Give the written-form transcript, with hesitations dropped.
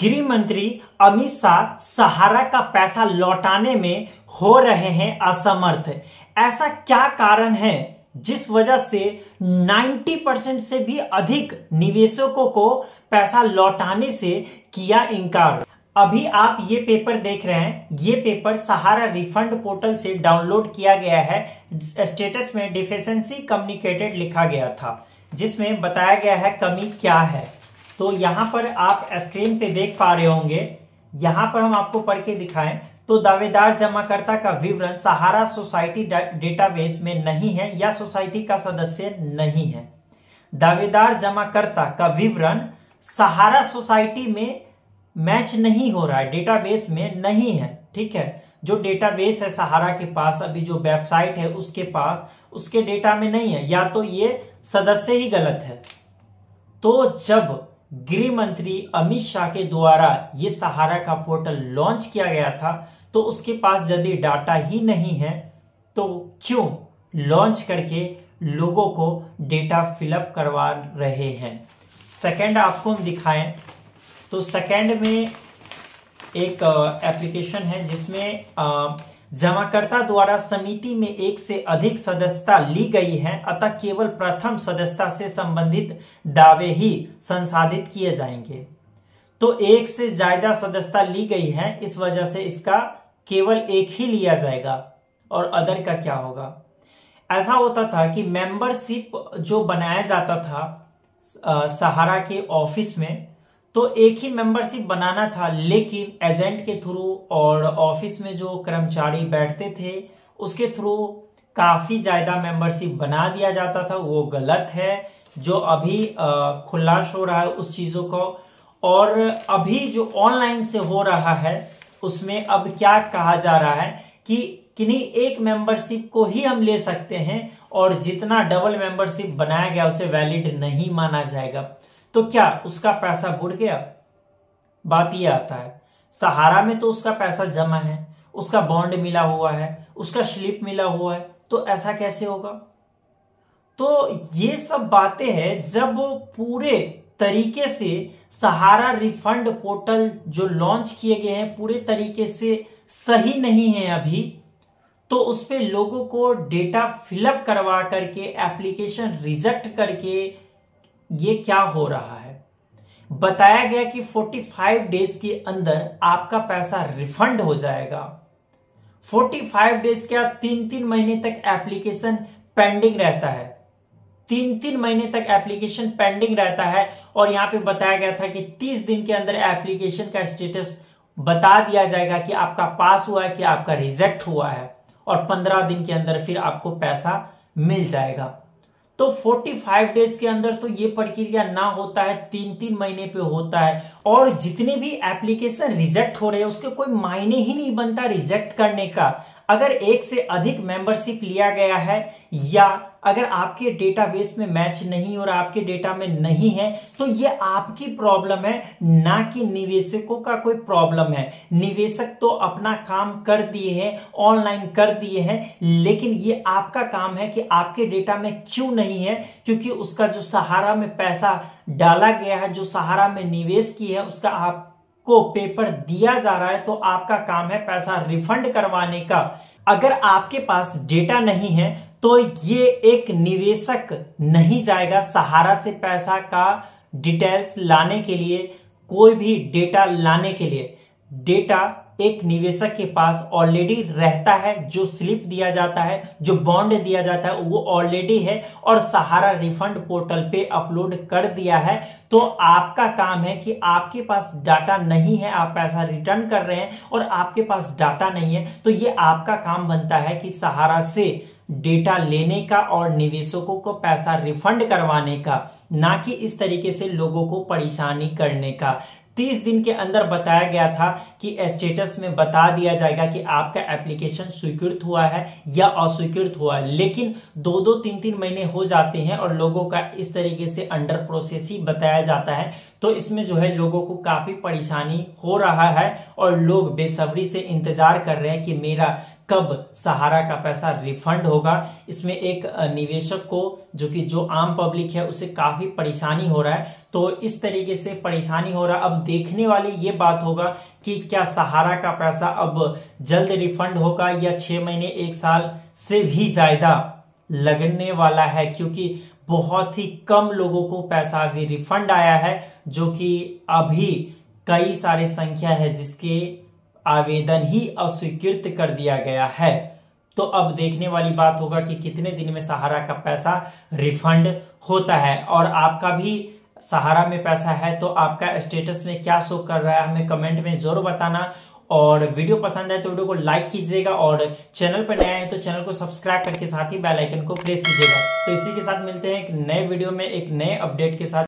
गृह मंत्री अमित शाह सहारा का पैसा लौटाने में हो रहे हैं असमर्थ। ऐसा क्या कारण है जिस वजह से 90% से भी अधिक निवेशकों को पैसा लौटाने से किया इनकार। अभी आप ये पेपर देख रहे हैं, ये पेपर सहारा रिफंड पोर्टल से डाउनलोड किया गया है। स्टेटस में डिफिशिएंसी कम्युनिकेटेड लिखा गया था, जिसमें बताया गया है कमी क्या है। तो यहां पर आप स्क्रीन पे देख पा रहे होंगे, यहां पर हम आपको पढ़ के दिखाएं तो दावेदार जमाकर्ता का विवरण सहारा सोसाइटी डेटाबेस में नहीं है या सोसाइटी का सदस्य नहीं है। दावेदार जमाकर्ता का विवरण सहारा सोसाइटी में मैच नहीं हो रहा है, डेटाबेस में नहीं है। ठीक है, जो डेटाबेस है सहारा के पास, अभी जो वेबसाइट है उसके पास, उसके डेटा में नहीं है, या तो ये सदस्य ही गलत है। तो जब गृह मंत्री अमित शाह के द्वारा ये सहारा का पोर्टल लॉन्च किया गया था तो उसके पास यदि डाटा ही नहीं है तो क्यों लॉन्च करके लोगों को डेटा फिलअप करवा रहे हैं। सेकंड आपको हम दिखाएं तो सेकंड में एक एप्लीकेशन है जिसमें जमाकर्ता द्वारा समिति में एक से अधिक सदस्यता ली गई है, अतः केवल प्रथम सदस्यता से संबंधित दावे ही संसाधित किए जाएंगे। तो एक से ज्यादा सदस्यता ली गई है, इस वजह से इसका केवल एक ही लिया जाएगा और अदर का क्या होगा। ऐसा होता था कि मेंबरशिप जो बनाया जाता था सहारा के ऑफिस में, तो एक ही मेंबरशिप बनाना था, लेकिन एजेंट के थ्रू और ऑफिस में जो कर्मचारी बैठते थे उसके थ्रू काफी ज्यादा मेंबरशिप बना दिया जाता था। वो गलत है, जो अभी खुलासा हो रहा है उस चीजों को। और अभी जो ऑनलाइन से हो रहा है उसमें अब क्या कहा जा रहा है कि किन्हीं एक मेंबरशिप को ही हम ले सकते हैं और जितना डबल मेंबरशिप बनाया गया उसे वैलिड नहीं माना जाएगा। तो क्या उसका पैसा बुड़ गया? बात यह आता है, सहारा में तो उसका पैसा जमा है, उसका बॉन्ड मिला हुआ है, उसका स्लिप मिला हुआ है, तो ऐसा कैसे होगा? तो ये सब बातें हैं। जब पूरे तरीके से सहारा रिफंड पोर्टल जो लॉन्च किए गए हैं पूरे तरीके से सही नहीं है अभी, तो उस पे लोगों को डेटा फिलअप करवा करके एप्लीकेशन रिजेक्ट करके ये क्या हो रहा है। बताया गया कि 45 डेज के अंदर आपका पैसा रिफंड हो जाएगा। 45 डेज के बाद 3-3 महीने तक एप्लीकेशन पेंडिंग रहता है, 3-3 महीने तक एप्लीकेशन पेंडिंग रहता है। और यहां पे बताया गया था कि 30 दिन के अंदर एप्लीकेशन का स्टेटस बता दिया जाएगा कि आपका पास हुआ है कि आपका रिजेक्ट हुआ है, और 15 दिन के अंदर फिर आपको पैसा मिल जाएगा। तो 45 डेज के अंदर तो ये प्रक्रिया ना होता है, 3-3 महीने पे होता है। और जितने भी एप्लीकेशन रिजेक्ट हो रहे हैं उसके कोई मायने ही नहीं बनता रिजेक्ट करने का। अगर एक से अधिक मेंबरशिप लिया गया है या अगर आपके डेटाबेस में मैच नहीं हो रहा, आपके डेटा में नहीं है, तो ये आपकी प्रॉब्लम है, ना कि निवेशकों का कोई प्रॉब्लम है। निवेशक तो अपना काम कर दिए हैं, ऑनलाइन कर दिए हैं, लेकिन ये आपका काम है कि आपके डेटा में क्यों नहीं है, क्योंकि उसका जो सहारा में पैसा डाला गया है, जो सहारा में निवेश किया है, उसका आप को पेपर दिया जा रहा है। तो आपका काम है पैसा रिफंड करवाने का। अगर आपके पास डेटा नहीं है तो ये एक निवेशक नहीं जाएगा सहारा से पैसा का डिटेल्स लाने के लिए, कोई भी डेटा लाने के लिए। डेटा एक निवेशक के पास ऑलरेडी रहता है, जो स्लिप दिया जाता है, जो बॉन्ड दिया जाता है वो ऑलरेडी है और सहारा रिफंड पोर्टल पे अपलोड कर दिया है। तो आपका काम है कि आपके पास डाटा नहीं है, आप पैसा रिटर्न कर रहे हैं और आपके पास डाटा नहीं है, तो ये आपका काम बनता है कि सहारा से डेटा लेने का और निवेशकों को पैसा रिफंड करवाने का, ना कि इस तरीके से लोगों को परेशानी करने का। 30 दिन के अंदर बताया गया था कि स्टेटस में बता दिया जाएगा कि आपका एप्लीकेशन स्वीकृत हुआ है या अस्वीकृत हुआ है, लेकिन 2-2, 3-3 महीने हो जाते हैं और लोगों का इस तरीके से अंडर प्रोसेस ही बताया जाता है। तो इसमें जो है लोगों को काफी परेशानी हो रहा है और लोग बेसब्री से इंतजार कर रहे हैं कि मेरा कब सहारा का पैसा रिफंड होगा। इसमें एक निवेशक को जो आम पब्लिक है उसे काफी परेशानी हो रहा है। तो इस तरीके से परेशानी हो रहा है। अब देखने वाली ये बात होगा कि क्या सहारा का पैसा अब जल्द रिफंड होगा या 6 महीने 1 साल से भी ज्यादा लगने वाला है, क्योंकि बहुत ही कम लोगों को पैसा अभी रिफंड आया है, जो कि अभी कई सारे संख्या है जिसके आवेदन ही अस्वीकृत कर दिया गया है। तो अब देखने वाली बात होगा कि कितने दिन में सहारा का पैसा रिफंड होता है। और आपका भी सहारा में पैसा है तो आपका स्टेटस में क्या शो कर रहा है हमें कमेंट में जरूर बताना। और वीडियो पसंद है तो वीडियो को लाइक कीजिएगा, और चैनल पर नया है तो चैनल को सब्सक्राइब करके साथ ही बेल आइकन को प्रेस कीजिएगा। तो इसी के साथ मिलते हैं एक नए वीडियो में एक नए अपडेट के साथ।